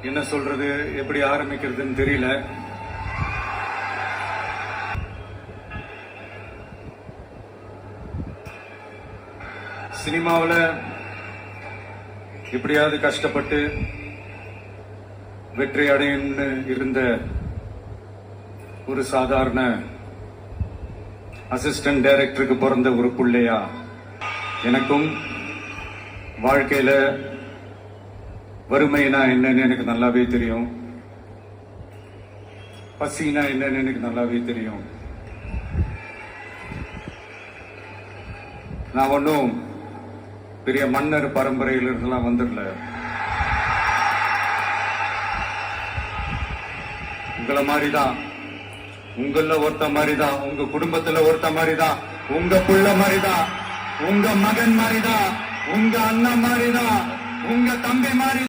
என்ன சொல்றது, எப்படி ஆரம்பிக்கிறதுன்னு தெரியல. சினிமாவில் எப்படியாவது கஷ்டப்பட்டு வெற்றி அடையணும்னு இருந்த ஒரு சாதாரண அசிஸ்டன்ட் டைரக்டருக்கு பிறந்த ஒரு பிள்ளையா எனக்கும் வாழ்க்கையில வறுமைனா என்னன்னு எனக்கு நல்லாவே தெரியும், பசினா என்னன்னு எனக்கு நல்லாவே தெரியும். நான் ஒன்னும் பெரிய மன்னர் பரம்பரையிலிருந்துலாம் வந்துடல. உங்களை மாதிரிதான், உங்கள ஒருத்த மாதிரிதான், உங்க குடும்பத்துல ஒருத்த மாதிரிதான், உங்க புள்ள மாதிரிதான், உங்க மகன் மாதிரிதான், உங்க அண்ணன் மாதிரிதான், உங்க தம்பி மாதிரி